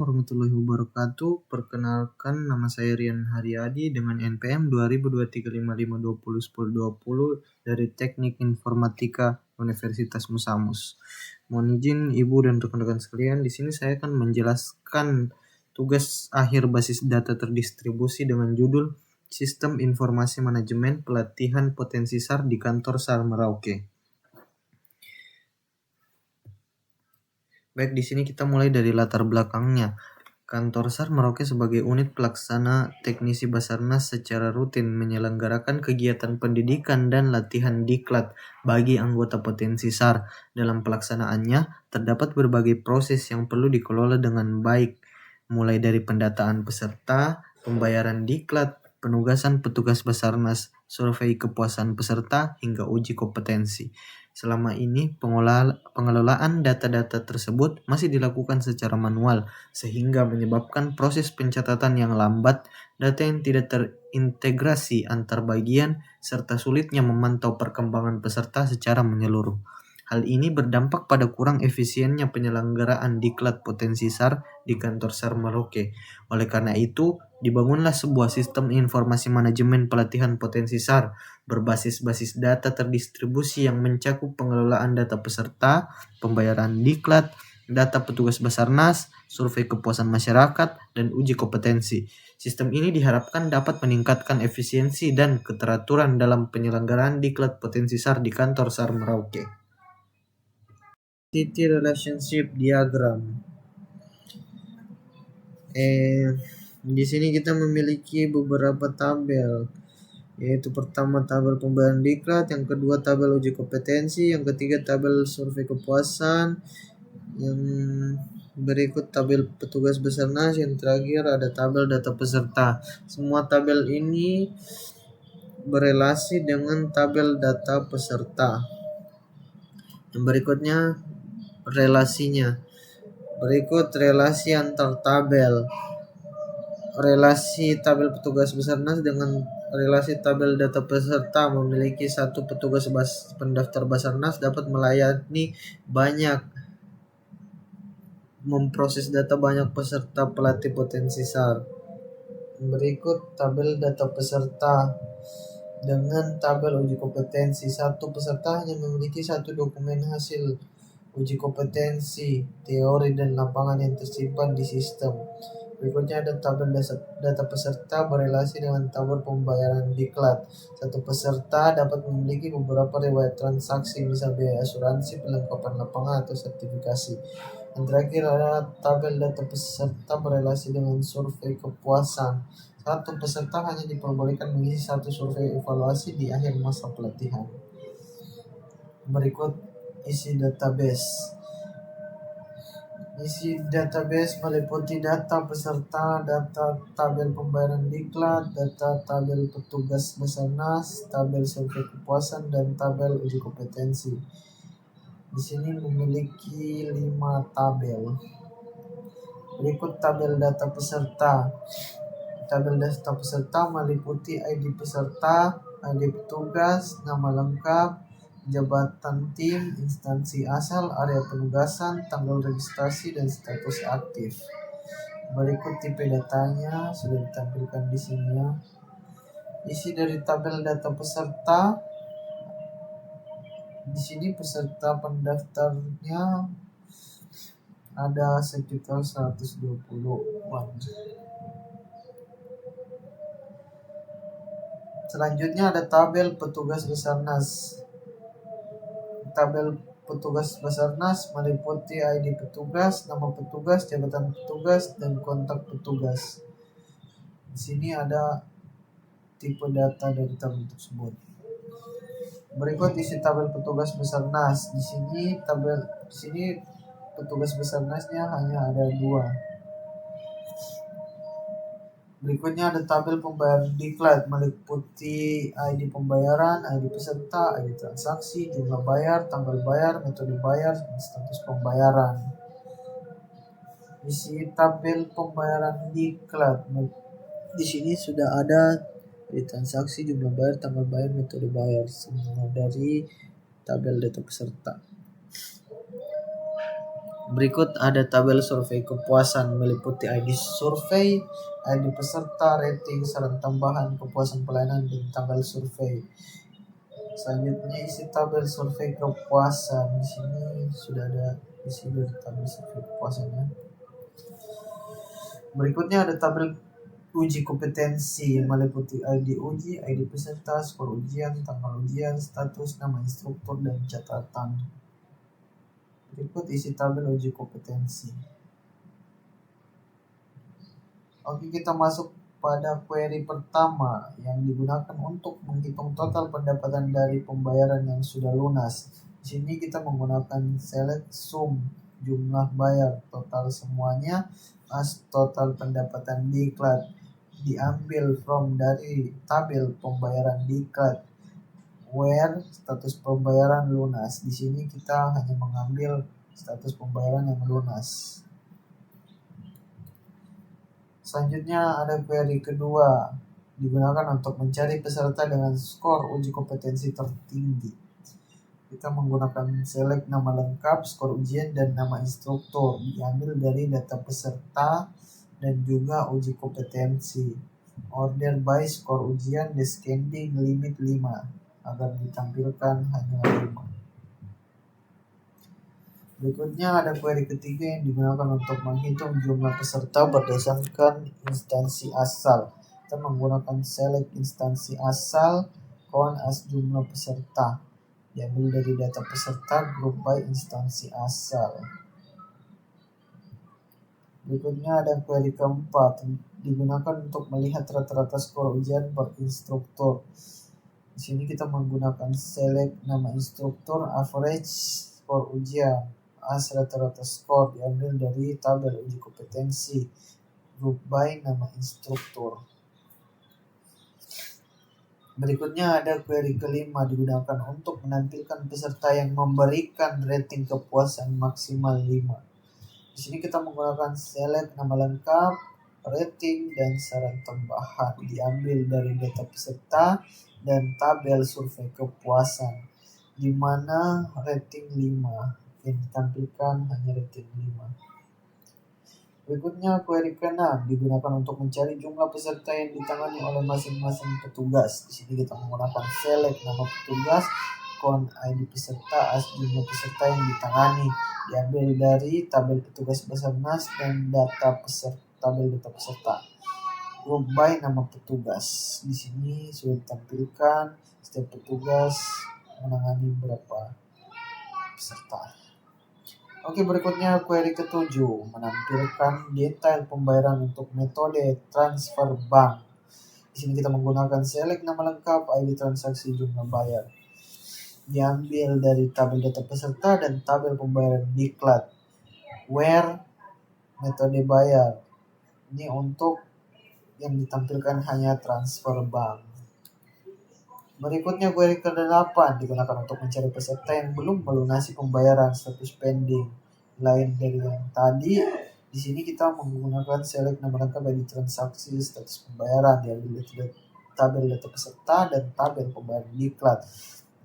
Warahmatullahi wabarakatuh. Perkenalkan, nama saya Rian Haryadi dengan NPM 202355201020 dari Teknik Informatika Universitas Musamus. Mohon izin Ibu dan rekan-rekan sekalian, di sini saya akan menjelaskan tugas akhir basis data terdistribusi dengan judul Sistem Informasi Manajemen Pelatihan Potensi SAR di Kantor SAR Merauke. Baik, di sini kita mulai dari latar belakangnya. Kantor SAR Merauke sebagai unit pelaksana teknisi Basarnas secara rutin menyelenggarakan kegiatan pendidikan dan latihan diklat bagi anggota potensi SAR. Dalam pelaksanaannya, terdapat berbagai proses yang perlu dikelola dengan baik, mulai dari pendataan peserta, pembayaran diklat, penugasan petugas Basarnas, survei kepuasan peserta, hingga uji kompetensi. Selama ini, pengelolaan data-data tersebut masih dilakukan secara manual, sehingga menyebabkan proses pencatatan yang lambat, data yang tidak terintegrasi antar bagian, serta sulitnya memantau perkembangan peserta secara menyeluruh. Hal ini berdampak pada kurang efisiennya penyelenggaraan diklat potensi SAR di kantor SAR Merauke. Oleh karena itu, dibangunlah sebuah sistem informasi manajemen pelatihan potensi SAR berbasis data terdistribusi yang mencakup pengelolaan data peserta, pembayaran diklat, data petugas Basarnas, survei kepuasan masyarakat, dan uji kompetensi. Sistem ini diharapkan dapat meningkatkan efisiensi dan keteraturan dalam penyelenggaraan diklat potensi SAR di kantor SAR Merauke. Entity Relationship Diagram. Di sini kita memiliki beberapa tabel, yaitu pertama tabel pembayaran diklat, yang kedua tabel uji kompetensi, yang ketiga tabel survei kepuasan, yang berikut tabel petugas Basarnas, yang terakhir ada tabel data peserta. Semua tabel ini berelasi dengan tabel data peserta. Yang berikutnya relasinya. Berikut relasi antar tabel. Relasi tabel petugas Basarnas dengan relasi tabel data peserta. Memiliki satu petugas pendaftar Basarnas dapat melayani memproses data banyak peserta pelatih potensi SAR. Berikut tabel data peserta dengan tabel uji kompetensi. Satu peserta hanya memiliki satu dokumen hasil uji kompetensi, teori, dan lapangan yang tersimpan di sistem. Berikutnya ada tabel data peserta berelasi dengan tabel pembayaran diklat. Satu peserta dapat memiliki beberapa riwayat transaksi, misal biaya asuransi, perlengkapan lapangan, atau sertifikasi. Yang terakhir ada tabel data peserta berelasi dengan survei kepuasan. Satu peserta hanya diperbolehkan mengisi satu survei evaluasi di akhir masa pelatihan. Berikut isi database. Isi database meliputi data peserta, data tabel pembayaran diklat, data tabel petugas Basarnas, tabel survei kepuasan, dan tabel uji kompetensi. Di sini memiliki 5 tabel. Berikut tabel data peserta. Tabel data peserta meliputi ID peserta, ID petugas, nama lengkap, jabatan tim, instansi asal, area penugasan, tanggal registrasi, dan status aktif. Berikut tipe datanya sudah ditampilkan di sini ya. Isi dari tabel data peserta. Di sini peserta pendaftarnya ada sekitar 120-an. Selanjutnya ada tabel petugas Basarnas. Tabel petugas Basarnas meliputi ID petugas, nama petugas, jabatan petugas, dan kontak petugas. Di sini ada tipe data dari tabel tersebut. Berikut isi tabel petugas Basarnas. Di sini petugas Basarnasnya hanya ada 2. Berikutnya ada tabel pembayaran diklat meliputi ID pembayaran, ID peserta, ID transaksi, jumlah bayar, tanggal bayar, metode bayar, dan status pembayaran. Isi tabel pembayaran diklat. Di sini sudah ada ID transaksi, jumlah bayar, tanggal bayar, metode bayar, semua dari tabel data peserta. Berikut ada tabel survei kepuasan meliputi ID survei, ID peserta, rating, saran tambahan, kepuasan pelayanan, dan tanggal survei. Selanjutnya isi tabel survei kepuasan. Di sini sudah ada isi dari tabel survei kepuasannya. Berikutnya ada tabel uji kompetensi meliputi ID uji, ID peserta, skor ujian, tanggal ujian, status, nama instruktur, dan catatan. Berikut isi tabel uji kompetensi. Oke, kita masuk pada query pertama yang digunakan untuk menghitung total pendapatan dari pembayaran yang sudah lunas. Di sini kita menggunakan select sum jumlah bayar total semuanya as total pendapatan diklat, diambil from dari tabel pembayaran diklat where status pembayaran lunas. Di sini kita hanya mengambil status pembayaran yang lunas. Selanjutnya ada query kedua digunakan untuk mencari peserta dengan skor uji kompetensi tertinggi. Kita menggunakan select nama lengkap, skor ujian, dan nama instruktur diambil dari data peserta dan juga uji kompetensi. Order by skor ujian descending limit 5 agar ditampilkan hanya 5. Berikutnya ada query ketiga yang digunakan untuk menghitung jumlah peserta berdasarkan instansi asal. Kita menggunakan select instansi asal, count as jumlah peserta. Diambil dari data peserta group by instansi asal. Berikutnya ada query keempat digunakan untuk melihat rata-rata skor ujian per instruktur. Di sini kita menggunakan select nama instruktur average skor ujian as rata-rata skor diambil dari tabel uji kompetensi group by nama instruktur. Berikutnya ada query kelima digunakan untuk menampilkan peserta yang memberikan rating kepuasan maksimal 5. Di sini kita menggunakan select nama lengkap, rating, dan saran tambahan diambil dari data peserta dan tabel survei kepuasan di mana rating 5 yang ditampilkan hanya rating 5. Berikutnya query ke-6 digunakan untuk mencari jumlah peserta yang ditangani oleh masing-masing petugas. Di sini kita menggunakan select nama petugas, count ID peserta as jumlah peserta yang ditangani diambil dari tabel petugas Basarnas dan tabel data peserta. Group by nama petugas. Di sini sudah ditampilkan setiap petugas menangani berapa peserta. Oke, berikutnya query ke-7 menampilkan detail pembayaran untuk metode transfer bank. Di sini kita menggunakan select nama lengkap, ID transaksi, jumlah bayar. Diambil dari tabel data peserta dan tabel pembayaran diklat. Where metode bayar. Ini untuk yang ditampilkan hanya transfer bank. Berikutnya query ke-8 digunakan untuk mencari peserta yang belum melunasi pembayaran status pending. Lain dari yang tadi, di sini kita menggunakan select nama lengkap ID transaksi, status pembayaran diambil dari tabel data peserta dan tabel pembayaran diklat.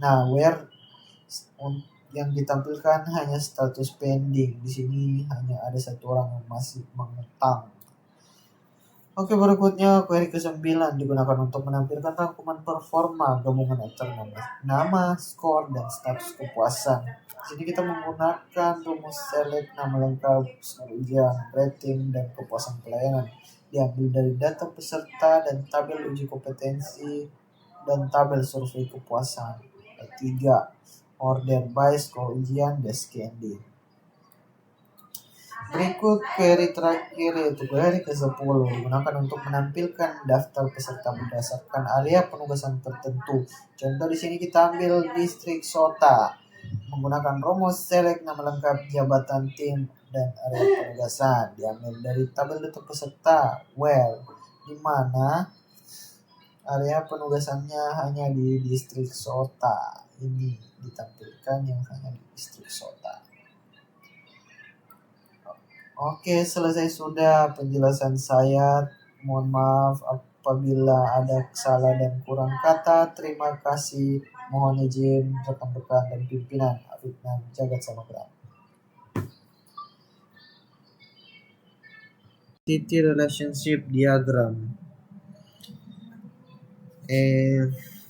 Nah, where yang ditampilkan hanya status pending. Di sini hanya ada satu orang yang masih mengutang. Oke, berikutnya query ke-9 digunakan untuk menampilkan rangkuman performa gabungan antara nama, skor, dan status kepuasan. Di sini kita menggunakan rumus select nama lengkap, skor ujian, rating, dan kepuasan pelayanan. Diambil dari data peserta dan tabel uji kompetensi dan tabel survei kepuasan. 3. Order by skor ujian descending. Berikut query terakhir yaitu query ke-10 digunakan untuk menampilkan daftar peserta berdasarkan area penugasan tertentu. Contoh di sini kita ambil distrik Sota menggunakan rumus select nama lengkap, jabatan tim, dan area penugasan diambil dari tabel data peserta where di mana area penugasannya hanya di distrik Sota. Ini ditampilkan yang hanya di distrik Sota. Oke, selesai sudah penjelasan saya. Mohon maaf apabila ada salah dan kurang kata. Terima kasih. Mohon izin rekan-rekan dan pimpinan Afidnan Jagat Samagram. City Relationship Diagram.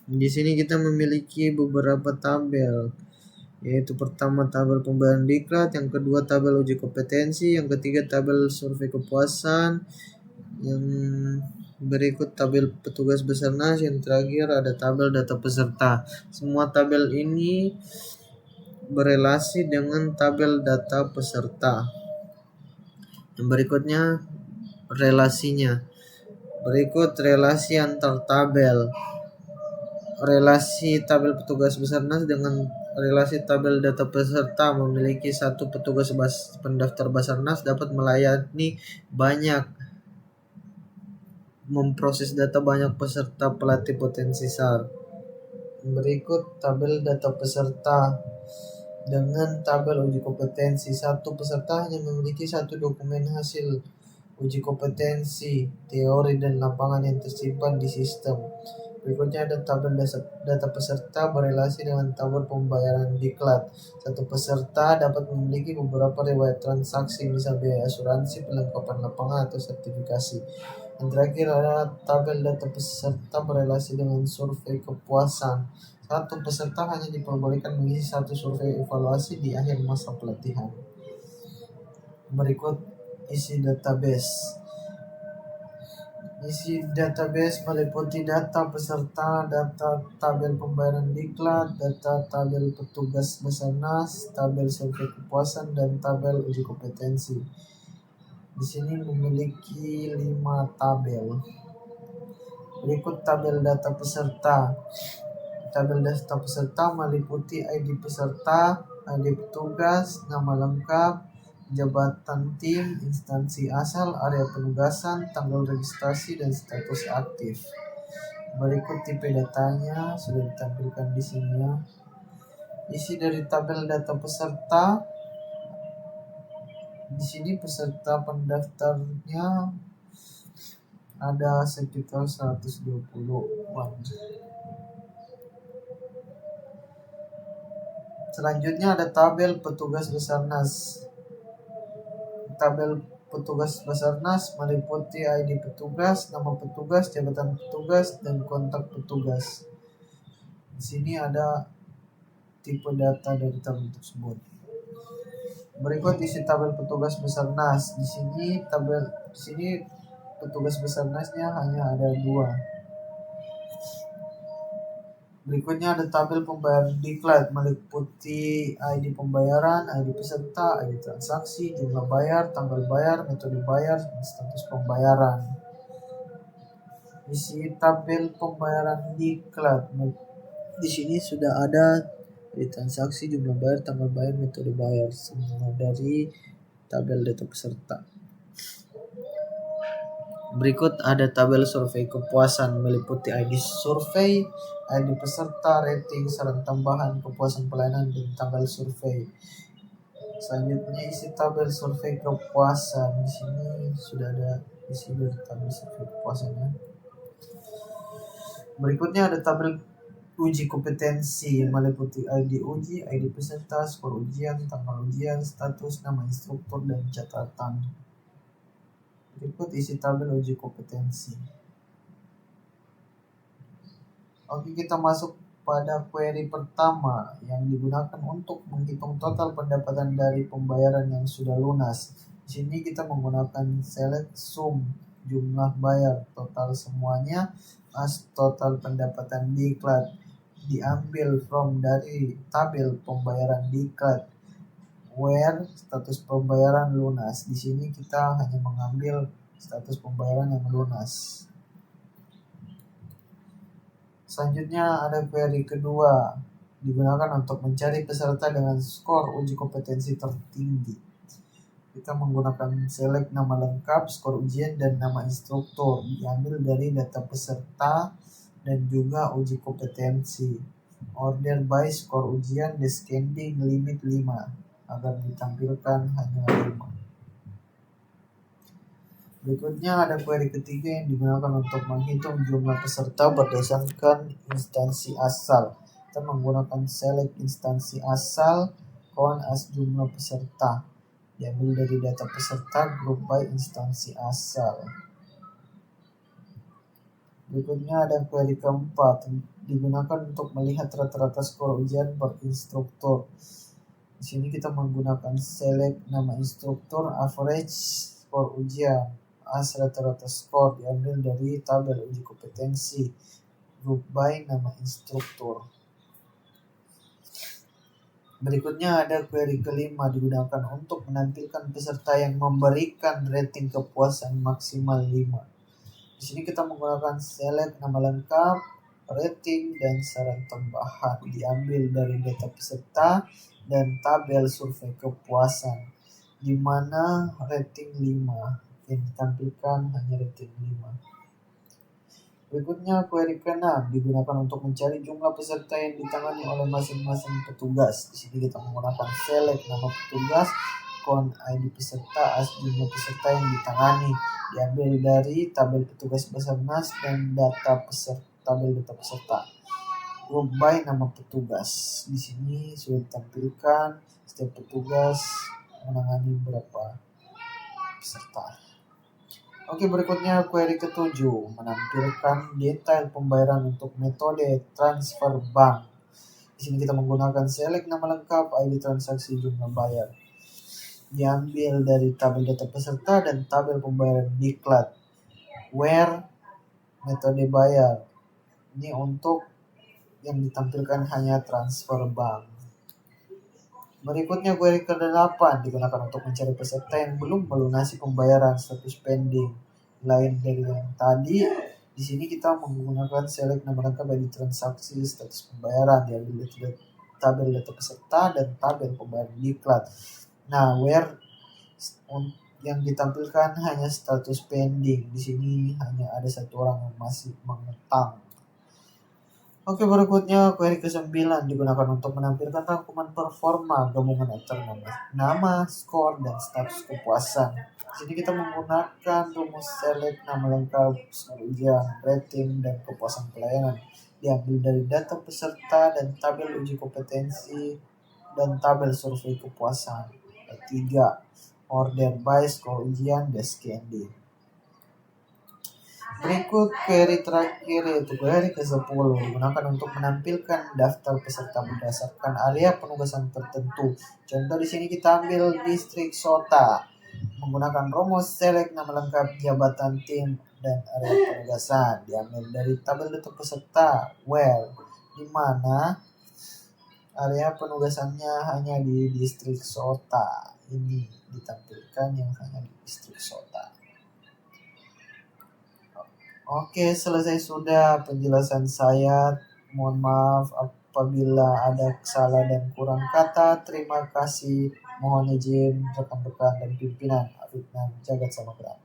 Di sini kita memiliki beberapa tabel, yaitu pertama tabel pembayaran diklat, yang kedua tabel uji kompetensi, yang ketiga tabel survei kepuasan, yang berikut tabel petugas Basarnas, yang terakhir ada tabel data peserta. Semua tabel ini berelasi dengan tabel data peserta. Yang berikutnya relasinya. Berikut relasi antar tabel. Relasi tabel petugas Basarnas dengan relasi tabel data peserta. Memiliki satu petugas pendaftar Basarnas dapat melayani memproses data banyak peserta pelatih potensi SAR. Berikut tabel data peserta dengan tabel uji kompetensi. Satu peserta hanya memiliki satu dokumen hasil uji kompetensi, teori dan lapangan yang tersimpan di sistem. Berikutnya ada tabel data peserta berelasi dengan tabel pembayaran diklat. Satu peserta dapat memiliki beberapa riwayat transaksi, misal biaya asuransi, perlengkapan lapangan, atau sertifikasi. Yang terakhir ada tabel data peserta berelasi dengan survei kepuasan. Satu peserta hanya diperbolehkan mengisi satu survei evaluasi di akhir masa pelatihan. Berikut isi database. Isi database meliputi data peserta, data tabel pembayaran diklat, data tabel petugas Basarnas, tabel survei kepuasan, dan tabel uji kompetensi. Di sini memiliki 5 tabel. Berikut tabel data peserta. Tabel data peserta meliputi ID peserta, ID petugas, nama lengkap, jabatan tim, instansi asal, area penugasan, tanggal registrasi, dan status aktif. Berikut tipe datanya sudah ditampilkan di sini ya. Isi dari tabel data peserta. Di sini peserta pendaftarnya ada sekitar 120-an. Selanjutnya ada tabel petugas Basarnas. Tabel petugas Basarnas meliputi ID petugas, nama petugas, jabatan petugas, dan kontak petugas. Di sini ada tipe data dari tabel tersebut. Berikut isi tabel petugas Basarnas. Di sini petugas Basarnasnya hanya ada 2. Berikutnya ada tabel pembayaran diklat meliputi ID pembayaran, ID peserta, ID transaksi, jumlah bayar, tanggal bayar, metode bayar, dan status pembayaran. Isi tabel pembayaran diklat. Di sini sudah ada ID transaksi, jumlah bayar, tanggal bayar, metode bayar, semua dari tabel data peserta. Berikut ada tabel survei kepuasan meliputi ID survei, ID peserta, rating, saran tambahan, kepuasan pelayanan, dan tanggal survei. Selanjutnya isi tabel survei kepuasan. Di sini sudah ada isi dari tabel survei kepuasannya. Berikutnya ada tabel uji kompetensi meliputi ID uji, ID peserta, skor ujian, tanggal ujian, status, nama instruktur, dan catatan. Berikut isi tabel uji kompetensi. Oke, kita masuk pada query pertama yang digunakan untuk menghitung total pendapatan dari pembayaran yang sudah lunas. Di sini kita menggunakan select sum, jumlah bayar total semuanya, as total pendapatan diklat, diambil from dari tabel pembayaran diklat, where status pembayaran lunas. Di sini kita hanya mengambil status pembayaran yang lunas. Selanjutnya ada query kedua, digunakan untuk mencari peserta dengan skor uji kompetensi tertinggi. Kita menggunakan select nama lengkap, skor ujian, dan nama instruktur, diambil dari data peserta dan juga uji kompetensi. Order by skor ujian, descending limit 5, agar ditampilkan hanya 5. Berikutnya ada query ketiga yang digunakan untuk menghitung jumlah peserta berdasarkan instansi asal. Kita menggunakan select instansi asal, count as jumlah peserta. diambil dari data peserta grup by instansi asal. Berikutnya ada query keempat, digunakan untuk melihat rata-rata skor ujian per instruktur. Di sini kita menggunakan select nama instruktur, average skor ujian, as rata-rata skor diambil dari tabel uji kompetensi, group by nama instruktur. Berikutnya ada query kelima, digunakan untuk menampilkan peserta yang memberikan rating kepuasan maksimal 5. Di sini kita menggunakan select nama lengkap, rating, dan saran tambahan, diambil dari data peserta dan tabel survei kepuasan, di mana rating 5 yang ditampilkan hanya rating 5. Berikutnya query ke-6, digunakan untuk mencari jumlah peserta yang ditangani oleh masing-masing petugas. Di sini kita menggunakan select nama petugas, count ID peserta as jumlah peserta yang ditangani, diambil dari tabel petugas Basarnas dan tabel data peserta. Group by nama petugas. Di sini sudah ditampilkan setiap petugas menangani berapa peserta. Oke, berikutnya query ke-7, menampilkan detail pembayaran untuk metode transfer bank. Di sini kita menggunakan select nama lengkap, ID transaksi, jumlah bayar, diambil dari tabel data peserta dan tabel pembayaran diklat. Where metode bayar, ini untuk yang ditampilkan hanya transfer bank. Berikutnya query ke-8, digunakan untuk mencari peserta yang belum melunasi pembayaran status pending. Lain dari yang tadi, di sini kita menggunakan select nama lengkap ID transaksi, status pembayaran, diambil dari tabel data peserta dan tabel pembayaran diklat. Nah, where yang ditampilkan hanya status pending. Di sini hanya ada satu orang yang masih mengetang. Oke, berikutnya query ke-9, digunakan untuk menampilkan rangkuman performa gabungan antara nama, skor, dan status kepuasan. Di sini kita menggunakan rumus select nama lengkap, skor ujian, rating, dan kepuasan pelayanan, diambil dari data peserta dan tabel uji kompetensi dan tabel survei kepuasan. 3. Order by skor ujian (SKND). Berikut query terakhir yaitu query ke-10, digunakan untuk menampilkan daftar peserta berdasarkan area penugasan tertentu. Contoh di sini kita ambil distrik Sota, menggunakan rumus select nama lengkap, jabatan tim, dan area penugasan, diambil dari tabel data peserta where, di mana area penugasannya hanya di distrik Sota. Ini ditampilkan yang hanya di distrik Sota. Oke, selesai sudah penjelasan saya. Mohon maaf apabila ada salah dan kurang kata. Terima kasih. Mohon izin rekan-rekan dan pimpinan. Afif Jagat Samagera.